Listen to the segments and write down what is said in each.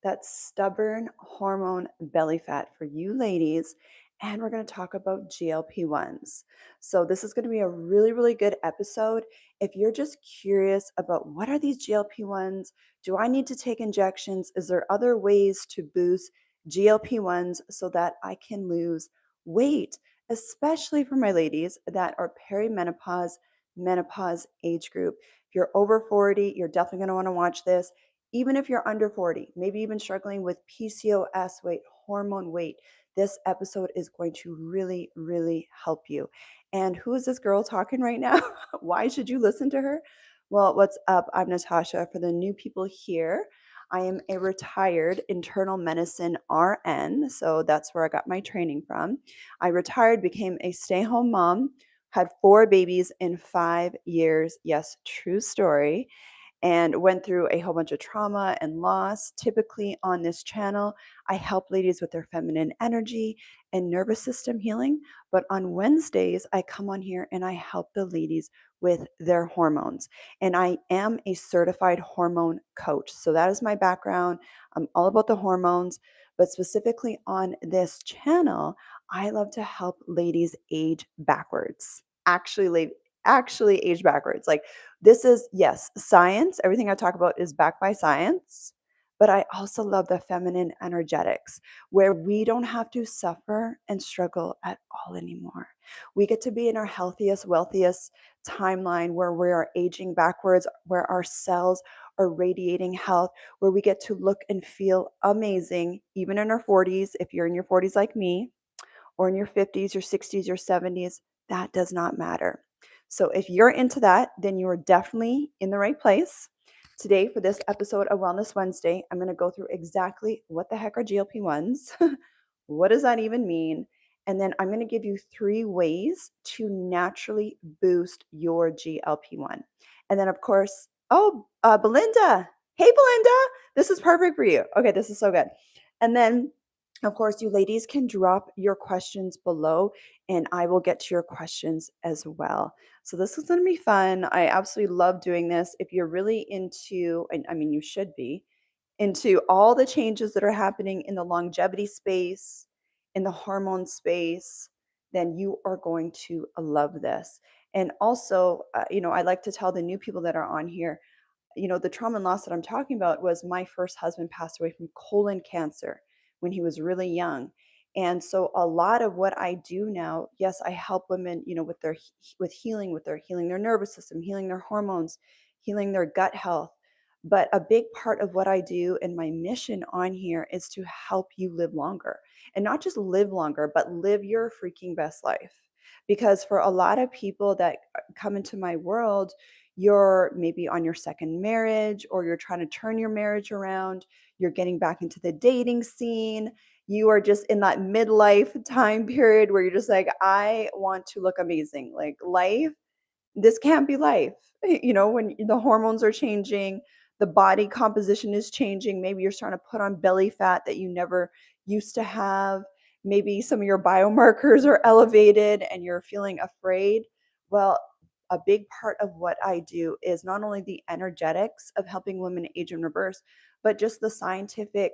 that stubborn hormone belly fat for you ladies. And we're going to talk about GLP-1s. So this is going to be a really, really good episode. If you're just curious about what are these GLP-1s, do I need to take injections? Is there other ways to boost GLP-1s so that I can lose weight, especially for my ladies that are perimenopause, menopause age group. If you're over 40, you're definitely going to want to watch this. Even if you're under 40, maybe even struggling with PCOS weight, hormone weight, this episode is going to really, really help you. And who is this girl talking right now? Why should you listen to her? Well, what's up? I'm Natasha. For the new people here, I am a retired internal medicine RN. So that's where I got my training from. I retired, became a stay home mom, had 4 babies in 5 years. Yes, true story, and went through a whole bunch of trauma and loss. Typically on this channel, I help ladies with their feminine energy and nervous system healing. But on Wednesdays, I come on here and I help the ladies with their hormones. And I am a certified hormone coach. So that is my background. I'm all about the hormones. But specifically on this channel, I love to help ladies age backwards. Actually age backwards. Like, this is, yes, science. Everything I talk about is backed by science. But I also love the feminine energetics where we don't have to suffer and struggle at all anymore. We get to be in our healthiest, wealthiest timeline where we are aging backwards, where our cells are radiating health, where we get to look and feel amazing, even in our 40s. If you're in your 40s like me, or in your 50s, your 60s, your 70s, that does not matter. So if you're into that, then you are definitely in the right place. Today, for this episode of Wellness Wednesday, I'm going to go through exactly what the heck are GLP-1s, what does that even mean? And then I'm going to give you 3 ways to naturally boost your GLP-1. And then, of course, Belinda. Hey, Belinda, this is perfect for you. Okay, this is so good. And then of course, you ladies can drop your questions below and I will get to your questions as well. So this is going to be fun. I absolutely love doing this. If you're really into, and I mean, you should be, into all the changes that are happening in the longevity space, in the hormone space, then you are going to love this. And also, I like to tell the new people that are on here, the trauma and loss that I'm talking about was my first husband passed away from colon cancer when he was really young. And so a lot of what I do now, yes, I help women, with their with healing, with their healing their nervous system, healing their hormones, healing their gut health. But a big part of what I do and my mission on here is to help you live longer. And not just live longer, but live your freaking best life. Because for a lot of people that come into my world, you're maybe on your second marriage or you're trying to turn your marriage around, you're getting back into the dating scene, you are just in that midlife time period where you're just like, I want to look amazing. Like, life, this can't be life. When the hormones are changing, the body composition is changing. Maybe you're starting to put on belly fat that you never used to have. Maybe some of your biomarkers are elevated and you're feeling afraid. Well, a big part of what I do is not only the energetics of helping women age in reverse, but just the scientific,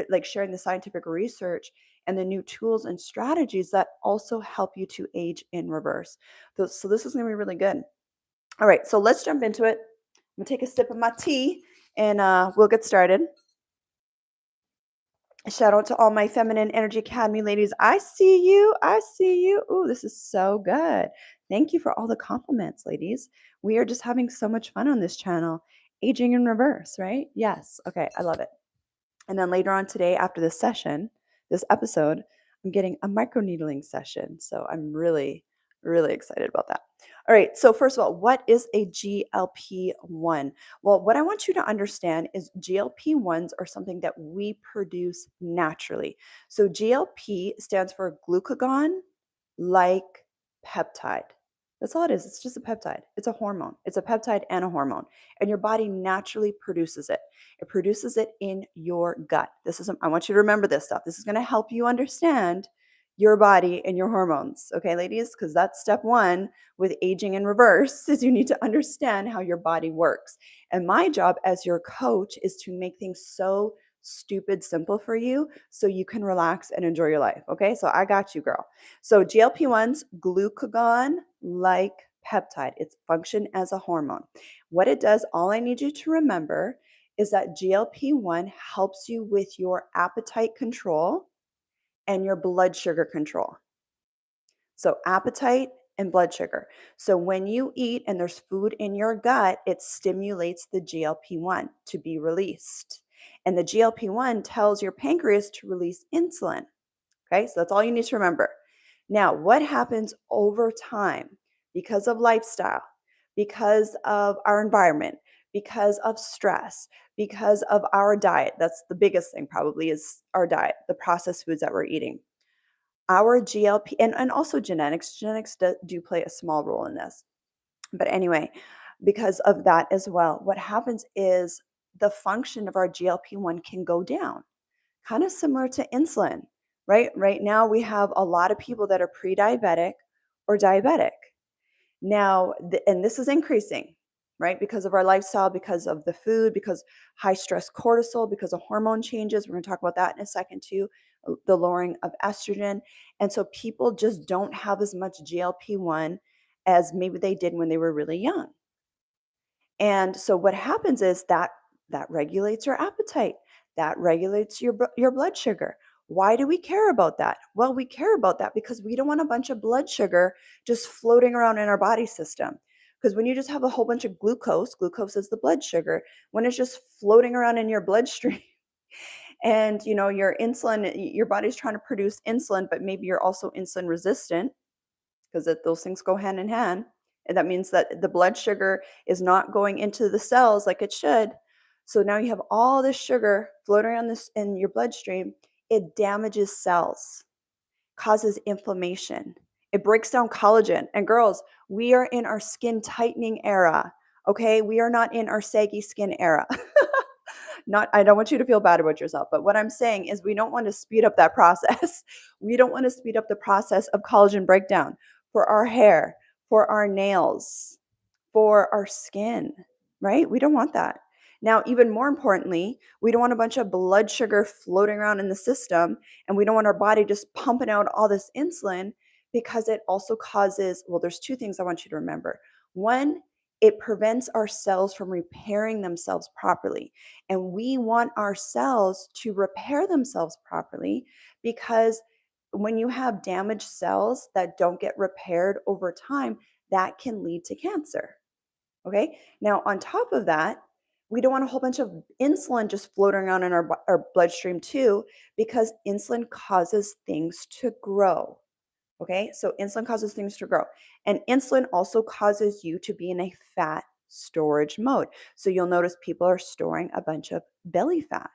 like sharing the scientific research and the new tools and strategies that also help you to age in reverse. So this is going to be really good. All right, so let's jump into it. I'm going to take a sip of my tea and we'll get started. Shout out to all my Feminine Energy Academy ladies. I see you. I see you. Ooh, this is so good. Thank you for all the compliments, ladies. We are just having so much fun on this channel. Aging in reverse, right? Yes. Okay, I love it. And then later on today, after this session, this episode, I'm getting a microneedling session. So I'm really, really excited about that. All right. So, first of all, what is a GLP-1? Well, what I want you to understand is GLP-1s are something that we produce naturally. So, GLP stands for glucagon like peptide. That's all it is. It's just a peptide. It's a hormone. It's a peptide and a hormone. And your body naturally produces it. It produces it in your gut. I want you to remember this stuff. This is going to help you understand your body and your hormones. Okay, ladies? Because that's step one with aging in reverse is you need to understand how your body works. And my job as your coach is to make things so stupid simple for you so you can relax and enjoy your life. Okay, so I got you, girl. So GLP-1's glucagon like peptide, it's function as a hormone. What it does, all I need you to remember is that GLP-1 helps you with your appetite control and your blood sugar control. So, appetite and blood sugar. So, when you eat and there's food in your gut, it stimulates the GLP-1 to be released. And the GLP-1 tells your pancreas to release insulin. Okay, so that's all you need to remember. Now, what happens over time because of lifestyle, because of our environment, because of stress, because of our diet? That's the biggest thing, probably, is our diet, the processed foods that we're eating. Our GLP and also genetics, do play a small role in this. But anyway, because of that as well, what happens is the function of our GLP-1 can go down, kind of similar to insulin, right? Right now, we have a lot of people that are pre-diabetic or diabetic. Now, and this is increasing, right? Because of our lifestyle, because of the food, because high stress cortisol, because of hormone changes. We're going to talk about that in a second too, the lowering of estrogen. And so people just don't have as much GLP-1 as maybe they did when they were really young. And so what happens is that regulates your appetite, that regulates your blood sugar. Why do we care about that? Well, we care about that because we don't want a bunch of blood sugar just floating around in our body system. Because when you just have a whole bunch of glucose is the blood sugar, when it's just floating around in your bloodstream and your insulin, your body's trying to produce insulin, but maybe you're also insulin resistant because those things go hand in hand. And that means that the blood sugar is not going into the cells like it should. So now you have all this sugar floating around this in your bloodstream. It damages cells, causes inflammation. It breaks down collagen. And girls, we are in our skin tightening era. Okay, we are not in our saggy skin era. Not, I don't want you to feel bad about yourself, but what I'm saying is we don't want to speed up that process. We don't want to speed up the process of collagen breakdown for our hair, for our nails, for our skin, right? We don't want that. Now, even more importantly, we don't want a bunch of blood sugar floating around in the system, and we don't want our body just pumping out all this insulin because it also causes, well, there's two things I want you to remember. One, it prevents our cells from repairing themselves properly. And we want our cells to repair themselves properly because when you have damaged cells that don't get repaired over time, that can lead to cancer. Okay. Now, on top of that, we don't want a whole bunch of insulin just floating around in our bloodstream too, because insulin causes things to grow. Okay. So, insulin causes things to grow. And insulin also causes you to be in a fat storage mode. So, you'll notice people are storing a bunch of belly fat,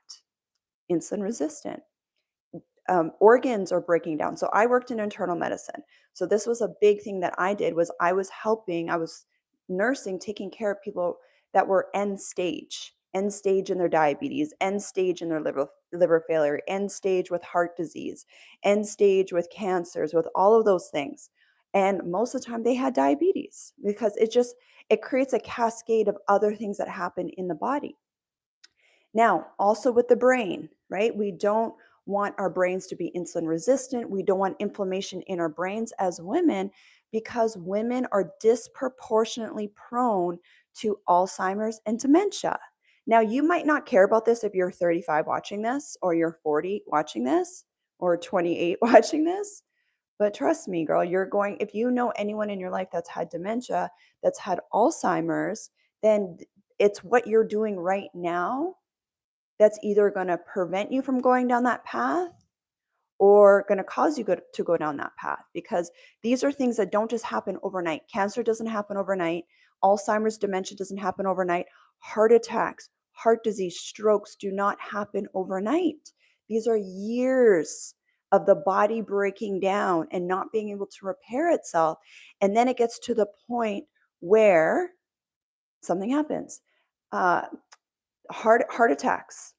insulin resistant. Organs are breaking down. So I worked in internal medicine. So this was a big thing that I did was I was nursing, taking care of people that were end stage in their diabetes, end stage in their liver failure, end stage with heart disease, end stage with cancers, with all of those things. And most of the time they had diabetes because it creates a cascade of other things that happen in the body. Now, also with the brain, right? We don't want our brains to be insulin resistant. We don't want inflammation in our brains as women because women are disproportionately prone to Alzheimer's and dementia. Now, you might not care about this if you're 35 watching this, or you're 40 watching this, or 28 watching this. But trust me, girl, if you know anyone in your life that's had dementia, that's had Alzheimer's, then it's what you're doing right now that's either going to prevent you from going down that path or going to cause you to go down that path because these are things that don't just happen overnight. Cancer doesn't happen overnight. Alzheimer's, dementia doesn't happen overnight. Heart attacks, heart disease, strokes do not happen overnight. These are years of the body breaking down and not being able to repair itself. And then it gets to the point where something happens. Uh, heart attacks,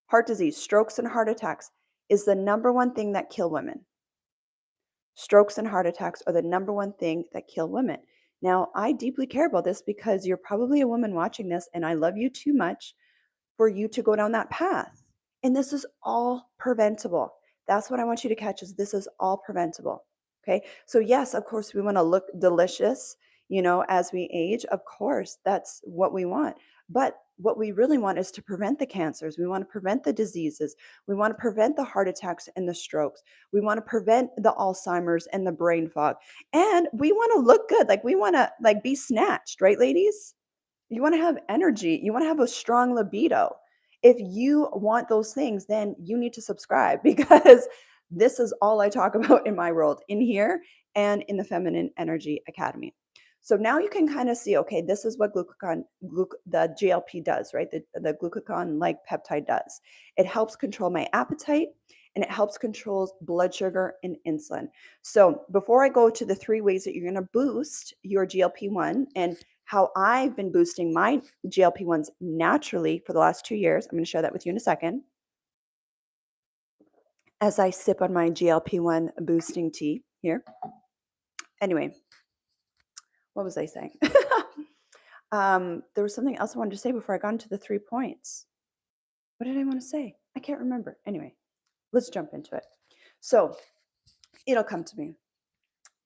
heart disease, strokes and heart attacks is the number one thing that kill women. Strokes and heart attacks are the number one thing that kill women. Now, I deeply care about this because you're probably a woman watching this, and I love you too much for you to go down that path. And this is all preventable. That's what I want you to catch is this is all preventable. Okay. So yes, of course, we want to look delicious, as we age. Of course, that's what we want. But what we really want is to prevent the cancers. We want to prevent the diseases. We want to prevent the heart attacks and the strokes. We want to prevent the Alzheimer's and the brain fog. And we want to look good. Like we want to like be snatched, right, ladies? You want to have energy. You want to have a strong libido. If you want those things, then you need to subscribe because this is all I talk about in my world, in here and in the Feminine Energy Academy. So now you can kind of see, okay, this is what the GLP does, right? The glucagon like peptide does. It helps control my appetite and it helps control blood sugar and insulin. So before I go to the three ways that you're going to boost your GLP-1 and how I've been boosting my GLP-1s naturally for the last 2 years. I'm going to share that with you in a second as I sip on my GLP-1 boosting tea here. Anyway, what was I saying? There was something else I wanted to say before I got into the 3 points. What did I want to say? I can't remember. Anyway, let's jump into it. So it'll come to me.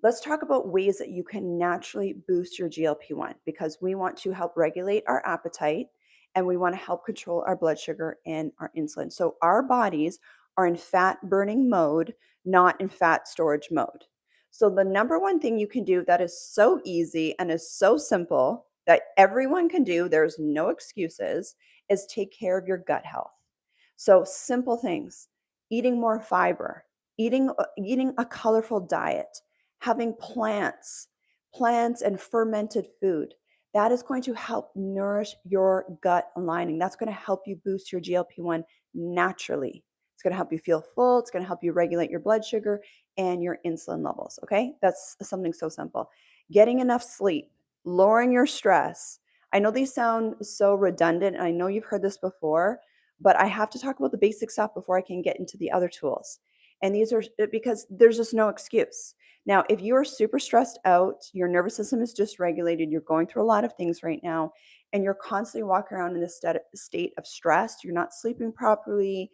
Let's talk about ways that you can naturally boost your GLP-1 because we want to help regulate our appetite and we want to help control our blood sugar and our insulin. So our bodies are in fat burning mode, not in fat storage mode. So the number one thing you can do that is so easy and is so simple that everyone can do, there's no excuses, is take care of your gut health. So simple things, eating more fiber, eating a colorful diet, having plants and fermented food. That is going to help nourish your gut lining. That's going to help you boost your GLP-1 naturally. It's going to help you feel full. It's going to help you regulate your blood sugar and your insulin levels. Okay. That's something so simple. Getting enough sleep, lowering your stress. I know these sound so redundant, and I know you've heard this before, but I have to talk about the basic stuff before I can get into the other tools. And these are because there's just no excuse. Now, if you are super stressed out, your nervous system is dysregulated, you're going through a lot of things right now, and you're constantly walking around in this state of stress, you're not sleeping properly,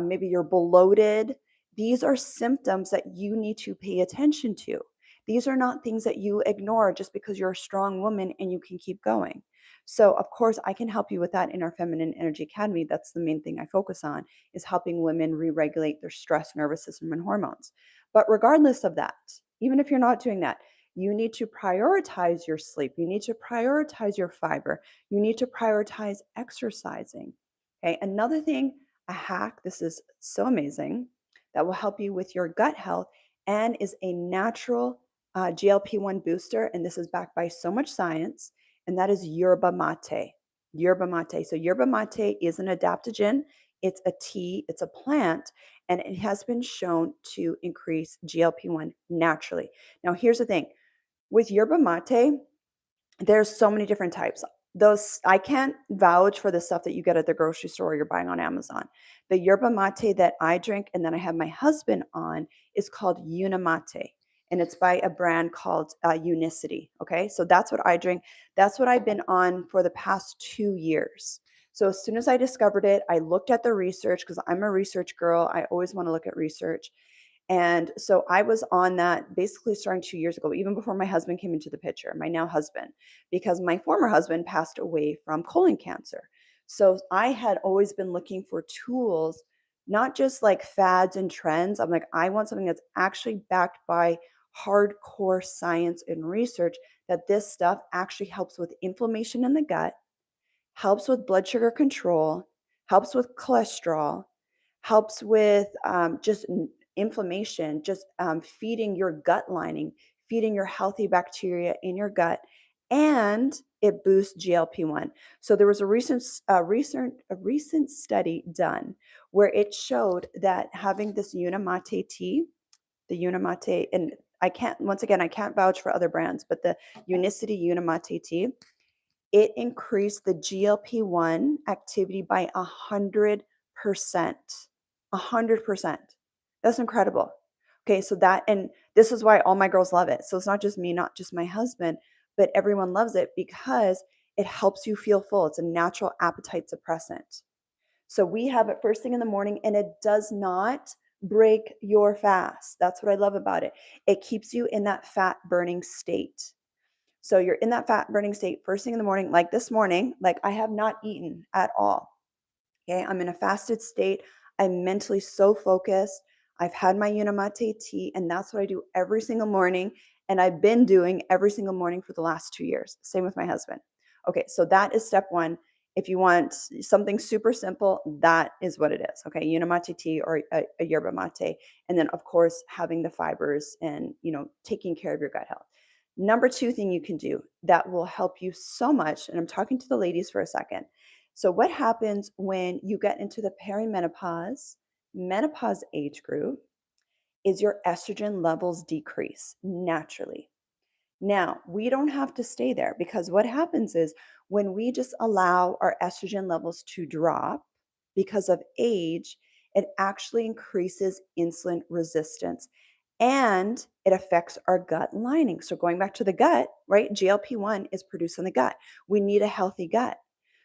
maybe you're bloated, these are symptoms that you need to pay attention to. These are not things that you ignore just because you're a strong woman and you can keep going. So, of course, I can help you with that in our Feminine Energy Academy. That's the main thing I focus on is helping women re-regulate their stress, nervous system, and hormones. But regardless of that, even if you're not doing that, you need to prioritize your sleep. You need to prioritize your fiber. You need to prioritize exercising. Okay. Another thing, a hack, this is so amazing, that will help you with your gut health and is a natural GLP-1 booster. And this is backed by so much science, and that is yerba mate. Yerba mate. So, yerba mate is an adaptogen, it's a tea, it's a plant, and it has been shown to increase GLP-1 naturally. Now, here's the thing with yerba mate, there's so many different types. Those I can't vouch for the stuff that you get at the grocery store or you're buying on Amazon. The yerba mate that I drink and then I have my husband on is called Unimate, and it's by a brand called Unicity. Okay, so that's what I drink. That's what I've been on for the past 2 years. So as soon as I discovered it, I looked at the research because I'm a research girl. I always want to look at research. And so I was on that basically starting 2 years ago, even before my husband came into the picture, my now husband, because my former husband passed away from colon cancer. So I had always been looking for tools, not just like fads and trends. I'm like, I want something that's actually backed by hardcore science and research that this stuff actually helps with inflammation in the gut, helps with blood sugar control, helps with cholesterol, helps with just inflammation, just feeding your gut lining, feeding your healthy bacteria in your gut, and it boosts GLP-1. So there was a recent study done where it showed that having this Unimate tea, the Unimate, and I can't vouch for other brands, but the Unicity Unimate tea, it increased the GLP-1 activity by 100%. 100%. That's incredible. Okay, so and this is why all my girls love it. So it's not just me, not just my husband, but everyone loves it because it helps you feel full. It's a natural appetite suppressant. So we have it first thing in the morning, and it does not break your fast. That's what I love about it. It keeps you in that fat burning state. So you're in that fat burning state first thing in the morning, like this morning, like I have not eaten at all. Okay, I'm in a fasted state. I'm mentally so focused. I've had my unimate tea, and that's what I do every single morning. And I've been doing every single morning for the last 2 years. Same with my husband. Okay, so that is step one. If you want something super simple, that is what it is. Okay, unimate tea or a yerba mate, and then of course having the fibers and taking care of your gut health. Number two thing you can do that will help you so much, and I'm talking to the ladies for a second. So, what happens when you get into the perimenopause, menopause age group is your estrogen levels decrease naturally. Now, we don't have to stay there because what happens is when we just allow our estrogen levels to drop because of age, it actually increases insulin resistance and it affects our gut lining. So, going back to the gut, right? GLP-1 is produced in the gut. We need a healthy gut.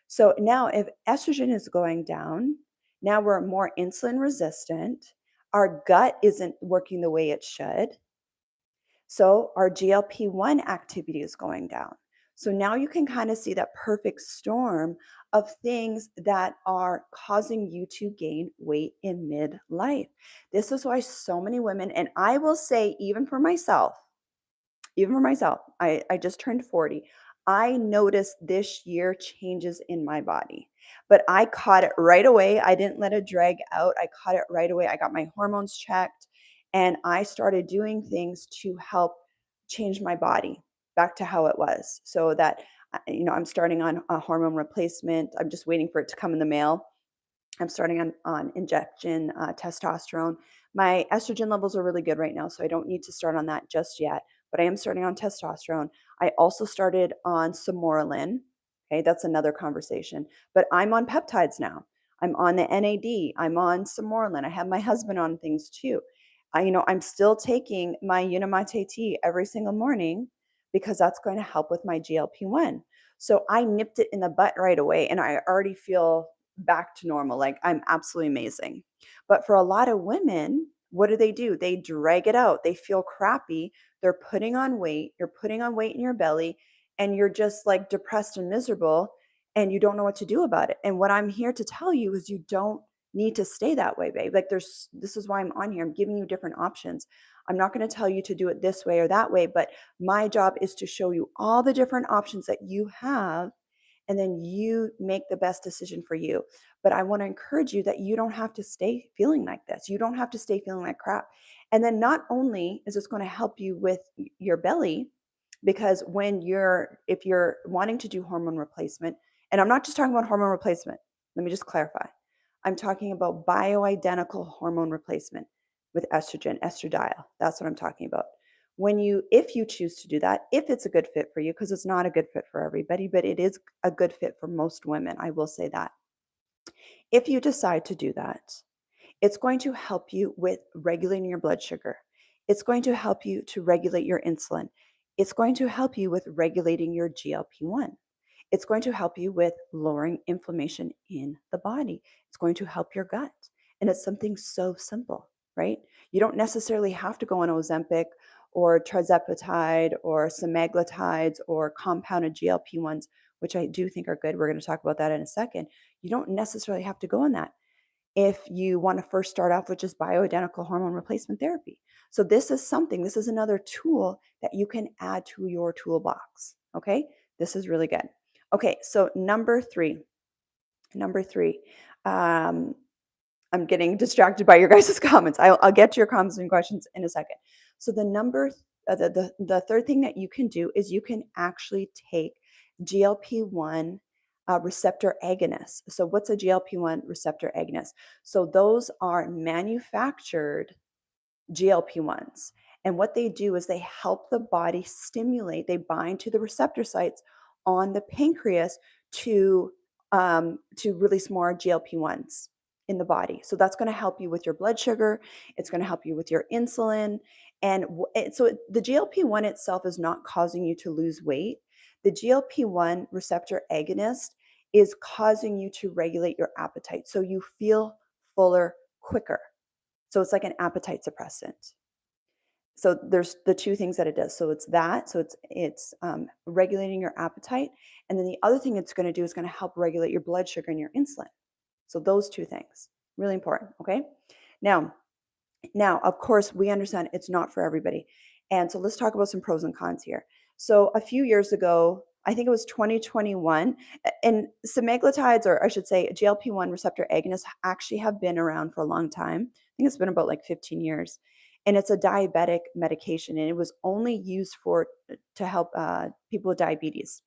So, now if estrogen is going down, now we're more insulin resistant. Our gut isn't working the way it should, so our GLP-1 activity is going down. So now you can kind of see that perfect storm of things that are causing you to gain weight in midlife. This is why so many women, and I will say, even for myself, I just turned 40. I noticed this year changes in my body, but I caught it right away. I didn't let it drag out. I caught it right away. I got my hormones checked and I started doing things to help change my body back to how it was so that, I'm starting on a hormone replacement. I'm just waiting for it to come in the mail. I'm starting on injection testosterone. My estrogen levels are really good right now, so I don't need to start on that just yet. But I am starting on testosterone. I also started on Samoralin. Okay, that's another conversation. But I'm on peptides now. I'm on the NAD. I'm on Samoralin. I have my husband on things too. I'm still taking my Unimate tea every single morning because that's going to help with my GLP-1. So I nipped it in the butt right away, and I already feel back to normal. Like I'm absolutely amazing. But for a lot of women, what do? They drag it out. They feel crappy. They're putting on weight. You're putting on weight in your belly and you're just like depressed and miserable and you don't know what to do about it. And what I'm here to tell you is you don't need to stay that way, babe. Like this is why I'm on here. I'm giving you different options. I'm not going to tell you to do it this way or that way, but my job is to show you all the different options that you have and then you make the best decision for you. But I want to encourage you that you don't have to stay feeling like this. You don't have to stay feeling like crap. And then not only is this going to help you with your belly, because if you're wanting to do hormone replacement, and I'm not just talking about hormone replacement, let me just clarify. I'm talking about bioidentical hormone replacement with estrogen, estradiol. That's what I'm talking about. If you choose to do that, if it's a good fit for you, because it's not a good fit for everybody, but it is a good fit for most women, I will say that. If you decide to do that, it's going to help you with regulating your blood sugar. It's going to help you to regulate your insulin. It's going to help you with regulating your GLP-1. It's going to help you with lowering inflammation in the body. It's going to help your gut. And it's something so simple, right? You don't necessarily have to go on Ozempic or trizepatide or semaglutides or compounded GLP-1s, which I do think are good. We're going to talk about that in a second. You don't necessarily have to go on that if you want to first start off with just bioidentical hormone replacement therapy. So this is another tool that you can add to your toolbox. Okay. This is really good. Okay. So number three, um, I'm getting distracted by your guys' comments. I'll get to your comments and questions in a second. So the third thing that you can do is you can actually take GLP-1 receptor agonists. So what's a GLP-1 receptor agonist? So those are manufactured GLP-1s. And what they do is they help the body stimulate, they bind to the receptor sites on the pancreas to release more GLP-1s in the body. So that's going to help you with your blood sugar. It's going to help you with your insulin. And so the GLP-1 itself is not causing you to lose weight. The GLP-1 receptor agonist is causing you to regulate your appetite. So you feel fuller quicker. So it's like an appetite suppressant. So there's the two things that it does. So it's that. So it's regulating your appetite, and then the other thing it's going to do is going to help regulate your blood sugar and your insulin. So those two things, really important. Okay. Now, now, of course, we understand it's not for everybody. And so let's talk about some pros and cons here. So a few years ago, I think it was 2021, and semaglutides, or I should say GLP-1 receptor agonists, actually have been around for a long time. I think it's been about like 15 years. And it's a diabetic medication, and it was only used for to help people with diabetes.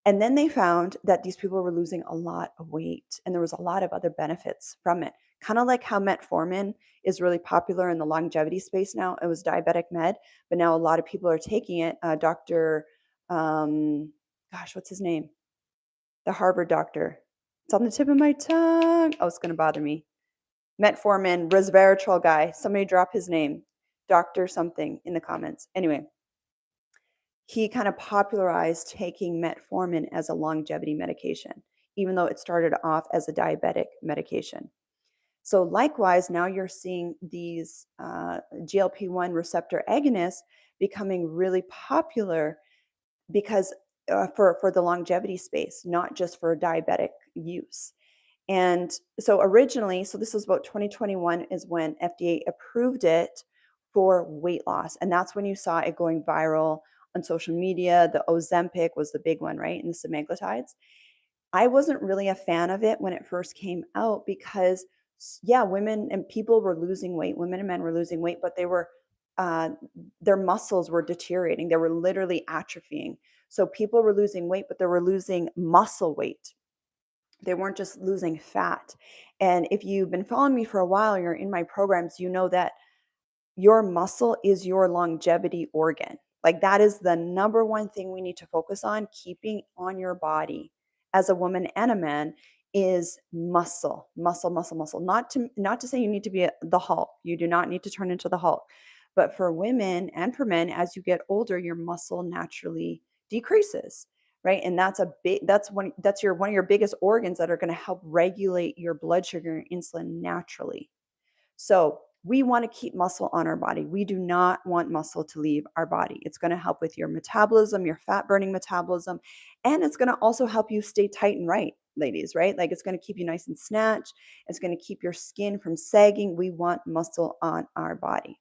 And then they found that these people were losing a lot of weight, and there was a lot of other benefits from it. Kind of like how metformin is really popular in the longevity space now. It was diabetic med, but now a lot of people are taking it. Dr. Gosh, what's his name? The Harvard doctor. It's on the tip of my tongue. Oh, it's going to bother me. Metformin, resveratrol guy. Somebody drop his name. Doctor something in the comments. Anyway, he kind of popularized taking metformin as a longevity medication, even though it started off as a diabetic medication. So, likewise, now you're seeing these GLP-1 receptor agonists becoming really popular because for the longevity space, not just for diabetic use. And so originally, so this was about 2021 is when FDA approved it for weight loss. And that's when you saw it going viral on social media. The Ozempic was the big one, right? And the semaglutides. I wasn't really a fan of it when it first came out because, yeah, women and people were losing weight. Women and men were losing weight, but they were, uh, their muscles were deteriorating. They were literally atrophying. So people were losing weight, but they were losing muscle weight. They weren't just losing fat. And if you've been following me for a while, you're in my programs, you know that your muscle is your longevity organ. Like that is the number one thing we need to focus on keeping on your body as a woman and a man is muscle, muscle, muscle, muscle. Not to say you need to be the Hulk. You do not need to turn into the Hulk. But for women and for men, as you get older, your muscle naturally decreases, right? And that's your one of your biggest organs that are going to help regulate your blood sugar and insulin naturally. So we want to keep muscle on our body. We do not want muscle to leave our body. It's going to help with your metabolism, your fat burning metabolism, and it's going to also help you stay tight and right, ladies, right? Like it's going to keep you nice and snatched. It's going to keep your skin from sagging. We want muscle on our body.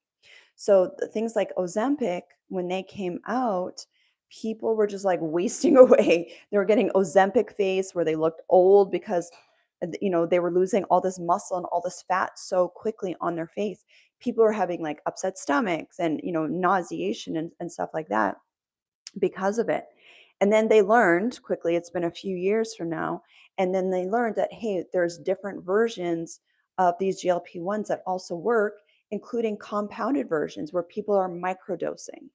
So the things like Ozempic, when they came out, people were just like wasting away. They were getting Ozempic face where they looked old because they were losing all this muscle and all this fat so quickly on their face. People were having like upset stomachs and nauseation and stuff like that because of it. And then they learned quickly, it's been a few years from now, and then they learned that, hey, there's different versions of these GLP-1s that also work, including compounded versions where people are microdosing.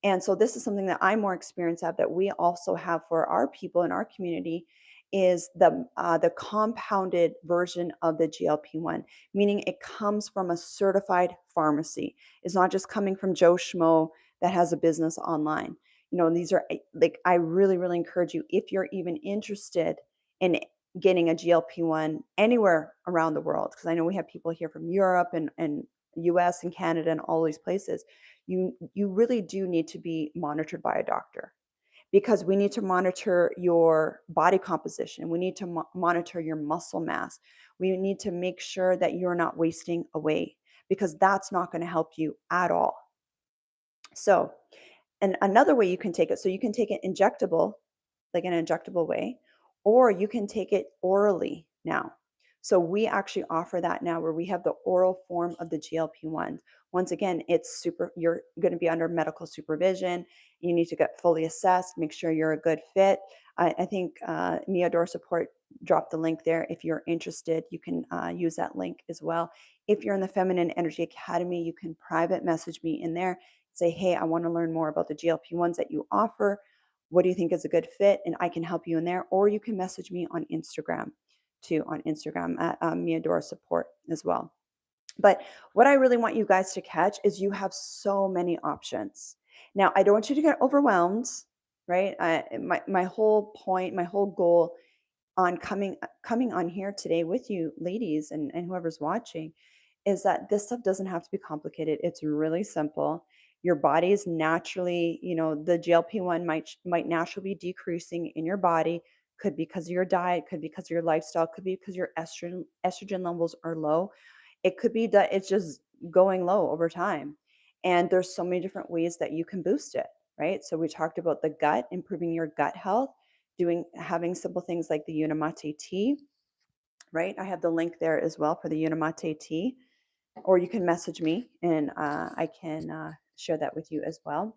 And so this is something that I'm more experienced at that we also have for our people in our community is the compounded version of the GLP-1, meaning it comes from a certified pharmacy. It's not just coming from Joe Schmo that has a business online. These are like I really, really encourage you if you're even interested in getting a GLP-1 anywhere around the world, because I know we have people here from Europe and US and Canada and all these places. You really do need to be monitored by a doctor because we need to monitor your body composition. We need to monitor your muscle mass. We need to make sure that you're not wasting away because that's not going to help you at all. So, and another way you can take it, so you can take it injectable, like an injectable way, or you can take it orally now. So we actually offer that now where we have the oral form of the GLP-1. Once again, you're going to be under medical supervision. You need to get fully assessed, make sure you're a good fit. I think Adora Support dropped the link there. If you're interested, you can use that link as well. If you're in the Feminine Energy Academy, you can private message me in there. Say, hey, I want to learn more about the GLP-1s that you offer. What do you think is a good fit? And I can help you in there. Or you can message me on Instagram too, on Instagram at Adora Support as well. But what I really want you guys to catch is you have so many options. Now, I don't want you to get overwhelmed, right? My whole point, my whole goal on coming on here today with you ladies and whoever's watching is that this stuff doesn't have to be complicated. It's really simple. Your body is naturally, the GLP-1 might naturally be decreasing in your body. Could be because of your diet, could be because of your lifestyle, could be because your estrogen levels are low. It could be that it's just going low over time. And there's so many different ways that you can boost it, right? So we talked about the gut, improving your gut health, having simple things like the unimate tea, right? I have the link there as well for the unimate tea, or you can message me and I can share that with you as well.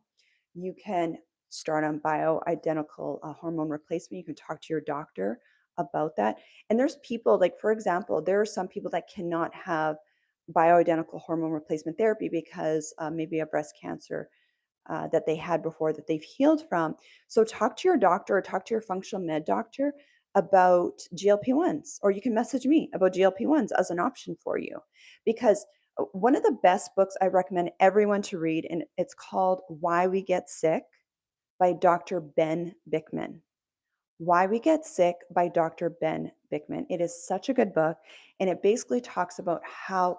You can start on bioidentical hormone replacement. You can talk to your doctor about that. And there's people, like, for example, there are some people that cannot have bioidentical hormone replacement therapy because maybe a breast cancer that they had before that they've healed from. So talk to your doctor or talk to your functional med doctor about GLP-1s, or you can message me about GLP-1s as an option for you. Because one of the best books I recommend everyone to read, and it's called Why We Get Sick by Dr. Ben Bickman. Why We Get Sick by Dr. Ben Bickman. It is such a good book. And it basically talks about how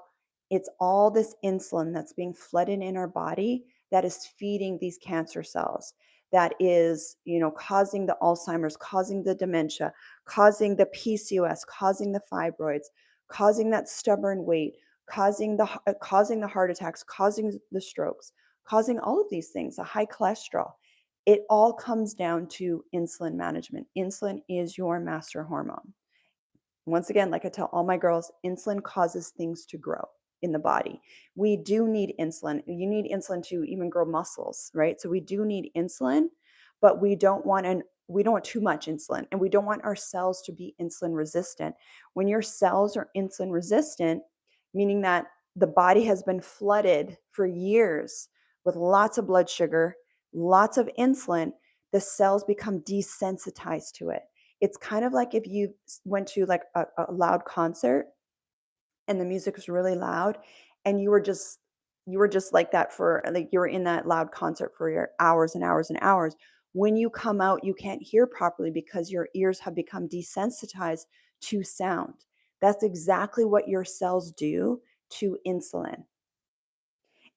it's all this insulin that's being flooded in our body that is feeding these cancer cells, that is, causing the Alzheimer's, causing the dementia, causing the PCOS, causing the fibroids, causing that stubborn weight, causing the heart attacks, causing the strokes, causing all of these things, the high cholesterol. It all comes down to insulin management. Insulin is your master hormone. Once again, like I tell all my girls, insulin causes things to grow in the body. We do need insulin. You need insulin to even grow muscles, right? So we do need insulin, but we don't want too much insulin, and we don't want our cells to be insulin resistant. When your cells are insulin resistant, meaning that the body has been flooded for years with lots of blood sugar, lots of insulin, the cells become desensitized to it. It's kind of like if you went to like a loud concert and the music was really loud and you were just like that for like you were in that loud concert for your hours and hours and hours. When you come out, you can't hear properly because your ears have become desensitized to sound. That's exactly what your cells do to insulin.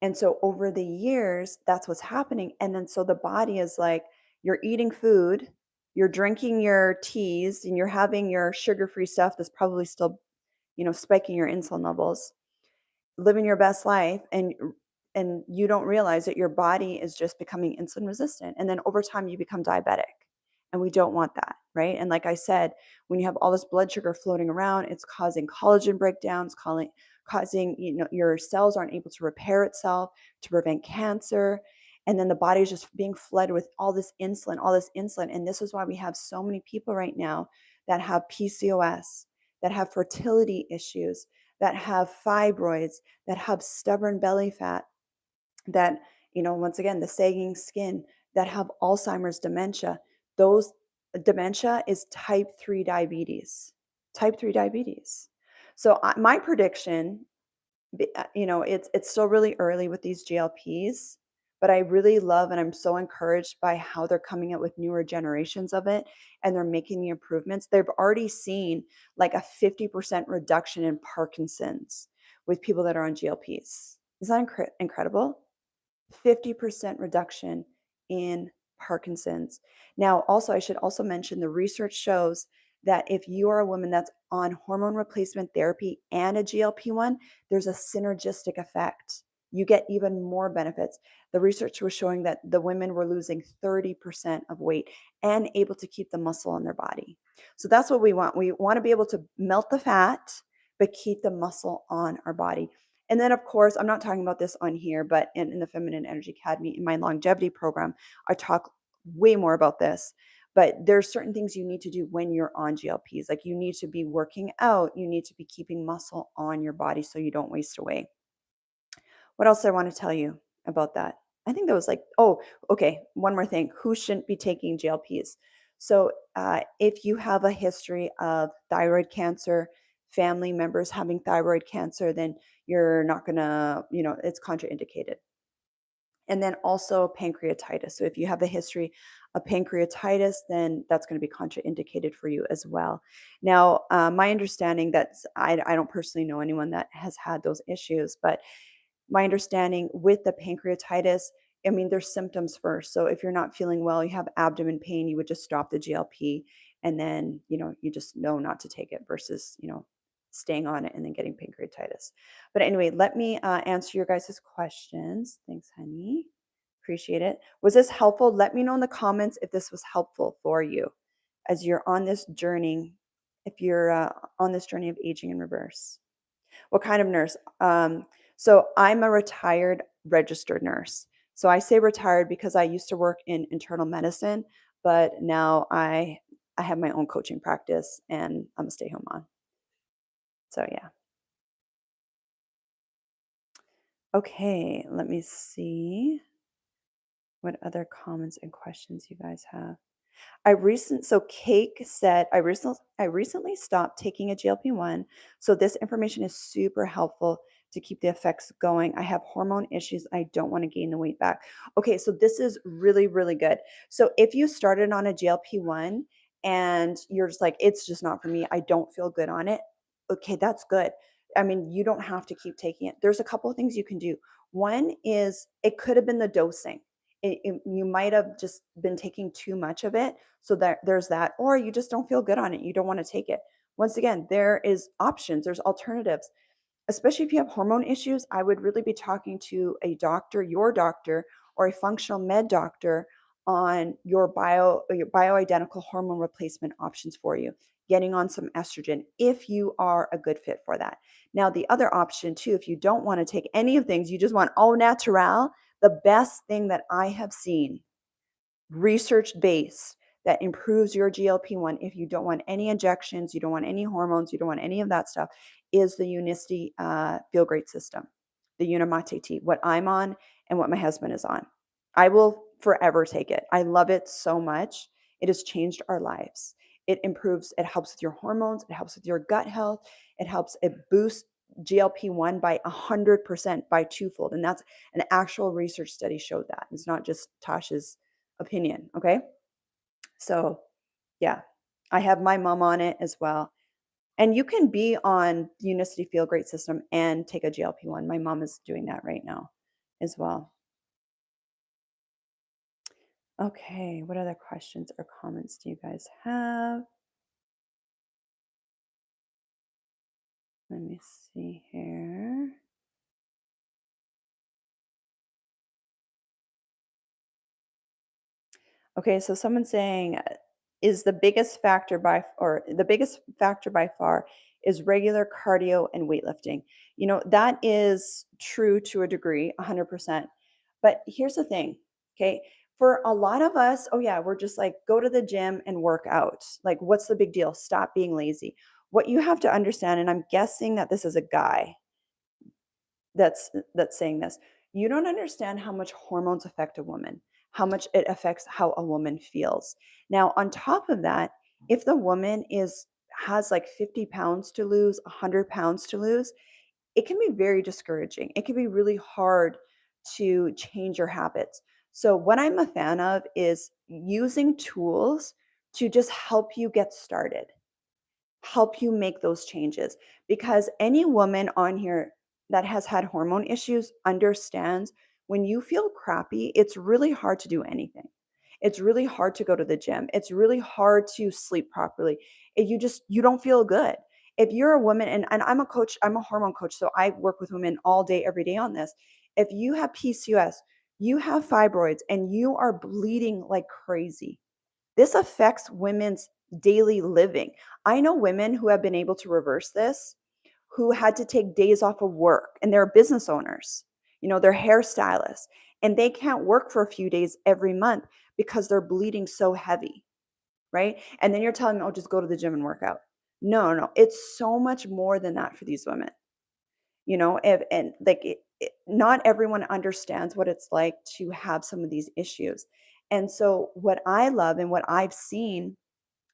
And so over the years, that's what's happening. And then so the body is like, you're eating food, you're drinking your teas, and you're having your sugar-free stuff that's probably still, spiking your insulin levels, living your best life, and you don't realize that your body is just becoming insulin resistant. And then over time you become diabetic. And we don't want that, right? And like I said, when you have all this blood sugar floating around, it's causing collagen breakdowns, causing, your cells aren't able to repair itself to prevent cancer. And then the body is just being flooded with all this insulin, all this insulin. And this is why we have so many people right now that have PCOS, that have fertility issues, that have fibroids, that have stubborn belly fat, that, once again, the sagging skin, that have Alzheimer's, dementia. Those dementia is type 3 diabetes. Type 3 diabetes. So my prediction, it's still really early with these GLPs, but I really love and I'm so encouraged by how they're coming out with newer generations of it and they're making the improvements. They've already seen like a 50% reduction in Parkinson's with people that are on GLPs. Isn't that incredible? 50% reduction in Parkinson's. Now, also, I should also mention the research shows that if you are a woman that's on hormone replacement therapy and a GLP-1, there's a synergistic effect. You get even more benefits. The research was showing that the women were losing 30% of weight and able to keep the muscle in their body. So that's what we want. We want to be able to melt the fat, but keep the muscle on our body. And then, of course, I'm not talking about this on here, but in the Feminine Energy Academy, in my longevity program, I talk way more about this. But there's certain things you need to do when you're on GLPs. Like you need to be working out, you need to be keeping muscle on your body so you don't waste away. What else I want to tell you about that? I think that was like, oh, okay, one more thing. Who shouldn't be taking GLPs? So, if you have a history of thyroid cancer, family members having thyroid cancer, then you're not gonna, it's contraindicated. and then also pancreatitis. So if you have a history of pancreatitis, then that's going to be contraindicated for you as well. Now, my understanding that's I don't personally know anyone that has had those issues, but my understanding with the pancreatitis, I mean, there's symptoms first. So if you're not feeling well, you have abdomen pain, you would just stop the GLP, and then, you just know not to take it versus, staying on it and then getting pancreatitis. But anyway, let me answer your guys' questions. Thanks, honey. Appreciate it. Was this helpful? Let me know in the comments if this was helpful for you as you're on this journey, if you're on this journey of aging in reverse. What kind of nurse? So I'm a retired registered nurse. So I say retired because I used to work in internal medicine, but now I have my own coaching practice and I'm a stay-home mom. So yeah. Okay, let me see what other comments and questions you guys have. So Cake said, I recently stopped taking a GLP-1, so this information is super helpful to keep the effects going. I have hormone issues. I don't want to gain the weight back. Okay, so this is really, really good. So if you started on a GLP-1 and you're just like, it's just not for me, I don't feel good on it. Okay, that's good. I mean, you don't have to keep taking it. There's a couple of things you can do. One is it could have been the dosing. You might have just been taking too much of it, so there's that, or you just don't feel good on it. You don't want to take it. Once again, there is options, there's alternatives. Especially if you have hormone issues, I would really be talking to a doctor, your doctor, or a functional med doctor on your bioidentical hormone replacement options for you, getting on some estrogen if you are a good fit for that. Now, the other option too, if you don't want to take any of things, you just want au natural, the best thing that I have seen research based that improves your GLP-1 if you don't want any injections, you don't want any hormones, you don't want any of that stuff, is the Unicity Feel Great system, the Unimate, what I'm on and what my husband is on. I will forever take it. I love it so much. It has changed our lives. It helps with your hormones, it helps with your gut health, it boosts GLP-1 by 100%, by twofold. And that's an actual research study showed that. It's not just Tasha's opinion. Okay. So, yeah, I have my mom on it as well. And you can be on the Unicity Feel Great system and take a GLP-1. My mom is doing that right now as well. Okay. What other questions or comments do you guys have? Let me see here. Okay, so someone's saying, is the biggest factor by or the biggest factor by far is regular cardio and weightlifting. That is true to a degree, 100%. But here's the thing, okay? For a lot of us, oh yeah, we're just like go to the gym and work out. Like what's the big deal? Stop being lazy. What you have to understand, and I'm guessing that this is a guy, that's saying this. You don't understand how much hormones affect a woman, how much it affects how a woman feels. Now, on top of that, if the woman is has like 50 pounds to lose, 100 pounds to lose, it can be very discouraging. It can be really hard to change your habits. So, what I'm a fan of is using tools to just help you get started, help you make those changes, because any woman on here that has had hormone issues understands when you feel crappy, it's really hard to do anything. It's really hard to go to the gym. It's really hard to sleep properly. If you don't feel good. If you're a woman, and I'm a coach, I'm a hormone coach, so I work with women all day, every day on this. If you have PCOS, you have fibroids, and you are bleeding like crazy, this affects women's daily living. I know women who have been able to reverse this, who had to take days off of work, and they're business owners, they're hairstylists, and they can't work for a few days every month because they're bleeding so heavy, right? And then you're telling them, oh, just go to the gym and work out. No, no, it's so much more than that for these women, and like not everyone understands what it's like to have some of these issues. And so, what I love and what I've seen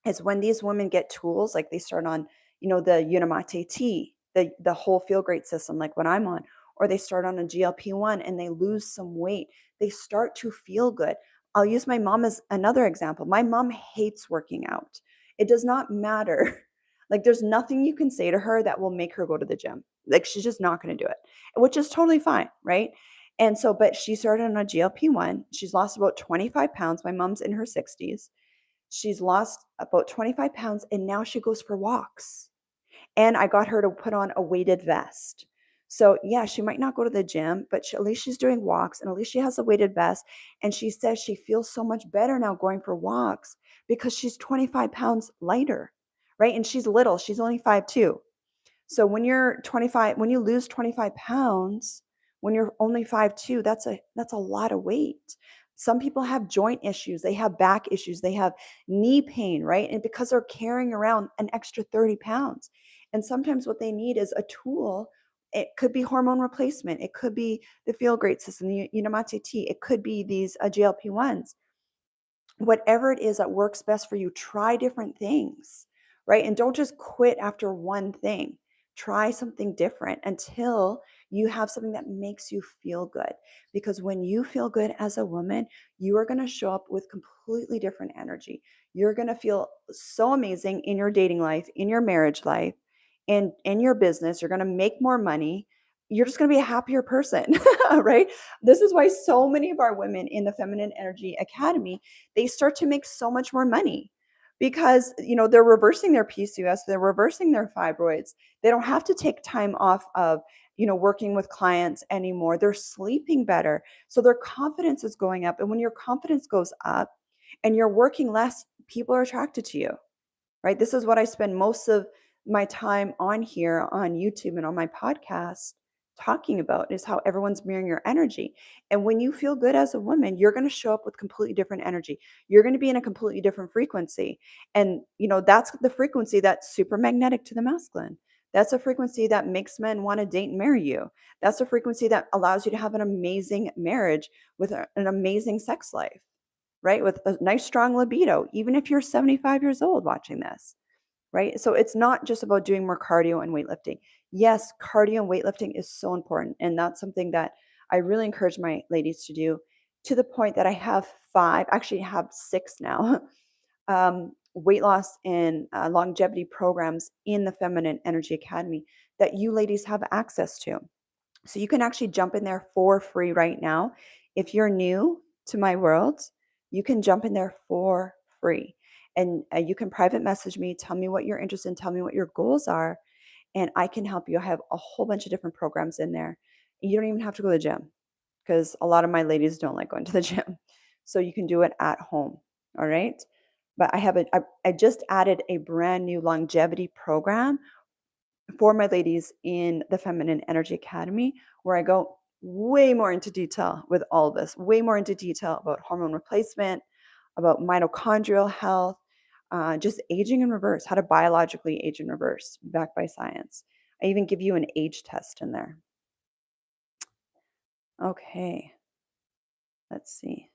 is when these women get tools, like they start on, the Unimate tea, the whole Feel Great system, like what I'm on, or they start on a GLP-1 and they lose some weight, they start to feel good. I'll use my mom as another example. My mom hates working out. It does not matter. Like, there's nothing you can say to her that will make her go to the gym. Like, she's just not going to do it, which is totally fine, right? And so, but she started on a GLP-1. She's lost about 25 pounds. My mom's in her 60s. She's lost about 25 pounds and now she goes for walks. And I got her to put on a weighted vest. So, yeah, she might not go to the gym, but at least she's doing walks and at least she has a weighted vest. And she says she feels so much better now going for walks because she's 25 pounds lighter, right? And she's little, she's only 5'2". So when you lose 25 pounds, when you're only 5'2", that's a lot of weight. Some people have joint issues, they have back issues, they have knee pain, right? And because they're carrying around an extra 30 pounds. And sometimes what they need is a tool. It could be hormone replacement, it could be the Feel Great system, the Unimate tea, it could be these GLP-1s. Whatever it is that works best for you, try different things, right? And don't just quit after one thing. Try something different until you have something that makes you feel good. Because when you feel good as a woman, you are going to show up with completely different energy. You're going to feel so amazing in your dating life, in your marriage life, and in your business. You're going to make more money. You're just going to be a happier person, right? This is why so many of our women in the Feminine Energy Academy, they start to make so much more money because, they're reversing their PCOS, they're reversing their fibroids. They don't have to take time off of, working with clients anymore. They're sleeping better. So their confidence is going up. And when your confidence goes up and you're working less, people are attracted to you, right? This is what I spend most of my time on here on YouTube and on my podcast talking about, is how everyone's mirroring your energy. And when you feel good as a woman, you're going to show up with completely different energy. You're going to be in a completely different frequency. And, that's the frequency that's super magnetic to the masculine. That's a frequency that makes men want to date and marry you. That's a frequency that allows you to have an amazing marriage with an amazing sex life, right? With a nice, strong libido, even if you're 75 years old watching this, right? So it's not just about doing more cardio and weightlifting. Yes, cardio and weightlifting is so important. And that's something that I really encourage my ladies to do, to the point that I have actually have six now, weight loss and longevity programs in the Feminine Energy Academy that you ladies have access to. So you can actually jump in there for free right now. If you're new to my world, you can jump in there for free. And you can private message me, tell me what you're interested in, tell me what your goals are, and I can help you. I have a whole bunch of different programs in there. You don't even have to go to the gym because a lot of my ladies don't like going to the gym. So you can do it at home. All right. But I just added a brand new longevity program for my ladies in the Feminine Energy Academy, where I go way more into detail with all of this, way more into detail about hormone replacement, about mitochondrial health, just aging in reverse, how to biologically age in reverse, backed by science. I even give you an age test in there. Okay, let's see.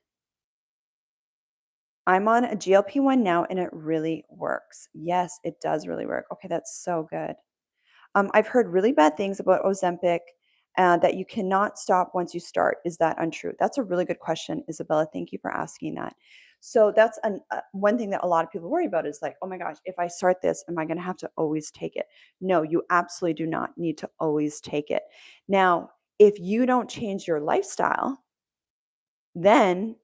I'm on a GLP-1 now and it really works. Yes, it does really work. Okay, that's so good. I've heard really bad things about Ozempic, that you cannot stop once you start. Is that untrue? That's a really good question, Isabella. Thank you for asking that. So that's one thing that a lot of people worry about, is like, oh my gosh, if I start this, am I going to have to always take it? No, you absolutely do not need to always take it. Now, if you don't change your lifestyle, then,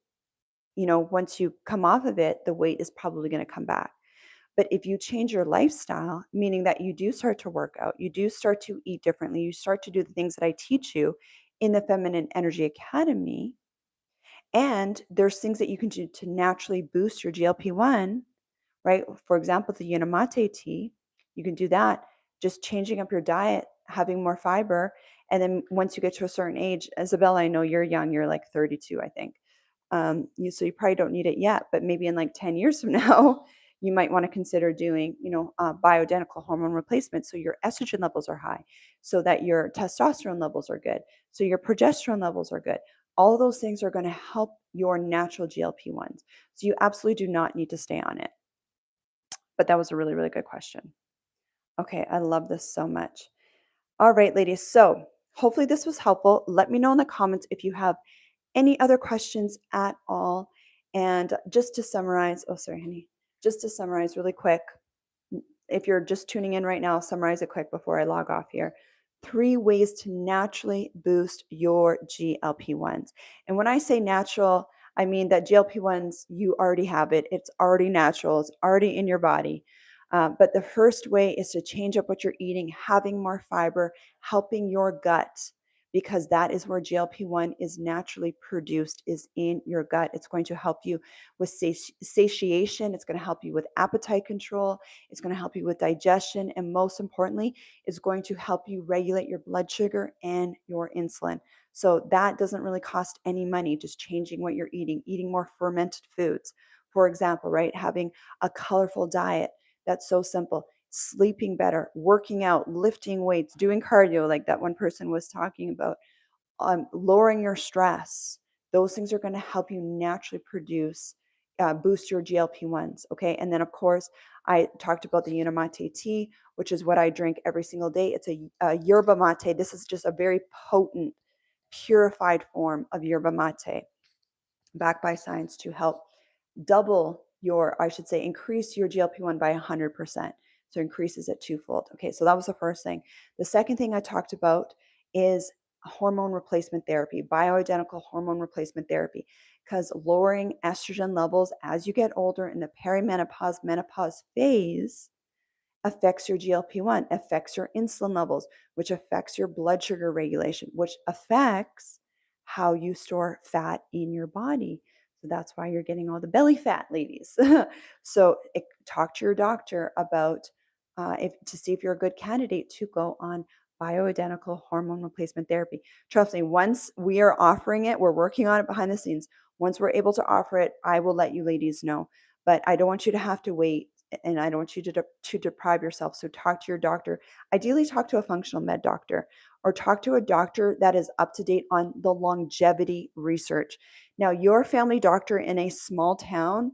once you come off of it, the weight is probably going to come back. But if you change your lifestyle, meaning that you do start to work out, you do start to eat differently, you start to do the things that I teach you in the Feminine Energy Academy, and there's things that you can do to naturally boost your GLP-1, right? For example, the Unimate tea, you can do that, just changing up your diet, having more fiber. And then once you get to a certain age, Isabella, I know you're young, you're like 32, I think. So you probably don't need it yet, but maybe in like 10 years from now, you might want to consider doing, bioidentical hormone replacement. So your estrogen levels are high, so that your testosterone levels are good, so your progesterone levels are good. All those things are going to help your natural GLP-1s. So you absolutely do not need to stay on it. But that was a really, really good question. Okay, I love this so much. All right, ladies. So Hopefully, this was helpful. Let me know in the comments if you have any other questions at all. And just to summarize, oh, sorry, honey, just to summarize really quick, if you're just tuning in right now, I'll summarize it quick before I log off here. Three ways to naturally boost your GLP-1s. And when I say natural, I mean that GLP-1s, you already have it. It's already natural. It's already in your body. But the first way is to change up what you're eating, having more fiber, helping your gut, because that is where GLP-1 is naturally produced, is in your gut. It's going to help you with satiation. It's going to help you with appetite control. It's going to help you with digestion. And most importantly, it's going to help you regulate your blood sugar and your insulin. So that doesn't really cost any money, just changing what you're eating more fermented foods. For example, right? Having a colorful diet. That's so simple. Sleeping better, working out, lifting weights, doing cardio, like that one person was talking about, lowering your stress. Those things are going to help you naturally boost your GLP-1s. Okay. And then, of course, I talked about the unimate tea, which is what I drink every single day. It's a yerba mate. This is just a very potent, purified form of yerba mate, backed by science, to help double your, I should say, increase your GLP-1 by 100%. So increases it twofold. Okay, so that was the first thing. The second thing I talked about is hormone replacement therapy, bioidentical hormone replacement therapy, because lowering estrogen levels as you get older in the perimenopause, menopause phase affects your GLP-1, affects your insulin levels, which affects your blood sugar regulation, which affects how you store fat in your body. So that's why you're getting all the belly fat, ladies. So talk to your doctor about if to see if you're a good candidate to go on bioidentical hormone replacement therapy. Trust me, once we are offering it, we're working on it behind the scenes. Once we're able to offer it, I will let you ladies know. But I don't want you to have to wait, and I don't want you to deprive yourself. So talk to your doctor. Ideally, talk to a functional med doctor, or talk to a doctor that is up to date on the longevity research. Now, your family doctor in a small town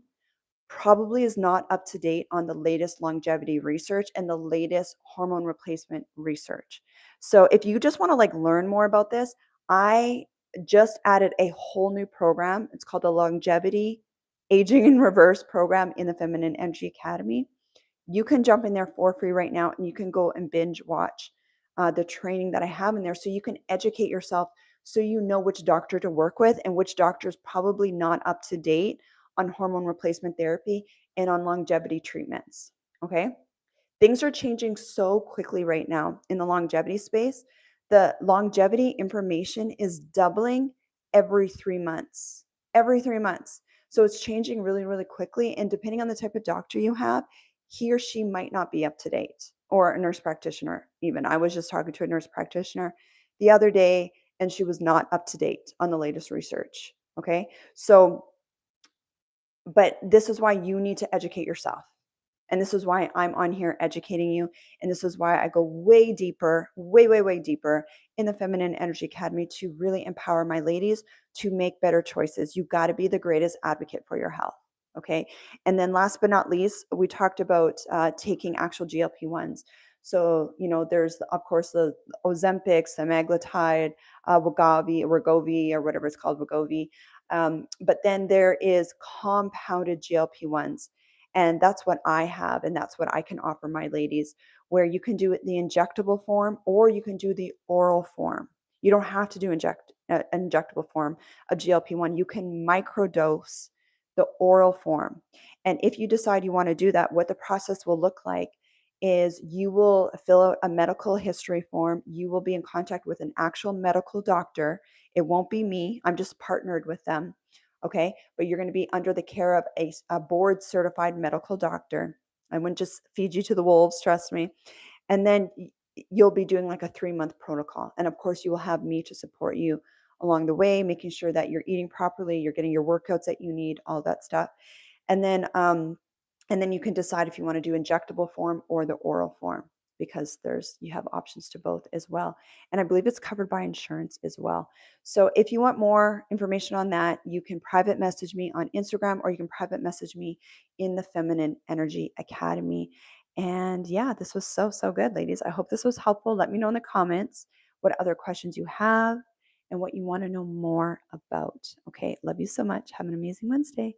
probably is not up to date on the latest longevity research and the latest hormone replacement research. So if you just want to like learn more about this, I just added a whole new program. It's called the Longevity Aging in Reverse program in the Feminine Energy Academy. You can jump in there for free right now, and you can go and binge watch the training that I have in there, so you can educate yourself, so you know which doctor to work with and which doctor is probably not up to date on hormone replacement therapy and on longevity treatments. Okay. Things are changing so quickly right now in the longevity space. The longevity information is doubling every 3 months. Every 3 months. So it's changing really, really quickly. And depending on the type of doctor you have, he or she might not be up to date, or a nurse practitioner, even. I was just talking to a nurse practitioner the other day, and she was not up to date on the latest research. Okay. So, but this is why you need to educate yourself. And this is why I'm on here educating you. And this is why I go way deeper, way, way, way deeper in the Feminine Energy Academy, to really empower my ladies to make better choices. You got to be the greatest advocate for your health. Okay. And then last but not least, we talked about taking actual GLP-1s. So, there's, of course, the Ozempic, semaglutide, Wegovy, or whatever it's called, Wegovy. But then there is compounded GLP-1s. And that's what I have, and that's what I can offer my ladies, where you can do it in the injectable form, or you can do the oral form. You don't have to do injectable form of GLP-1. You can microdose the oral form. And if you decide you want to do that, what the process will look like is you will fill out a medical history form. You will be in contact with an actual medical doctor. It won't be me. I'm just partnered with them. Okay. But you're going to be under the care of a board certified medical doctor. I wouldn't just feed you to the wolves, trust me. And then you'll be doing like a 3-month protocol. And of course, you will have me to support you along the way, making sure that you're eating properly, you're getting your workouts that you need, all that stuff. And then, you can decide if you want to do injectable form or the oral form, because you have options to both as well. And I believe it's covered by insurance as well. So if you want more information on that, you can private message me on Instagram, or you can private message me in the Feminine Energy Academy. And yeah, this was so, so good, ladies. I hope this was helpful. Let me know in the comments what other questions you have, and what you want to know more about. Okay, love you so much. Have an amazing Wednesday.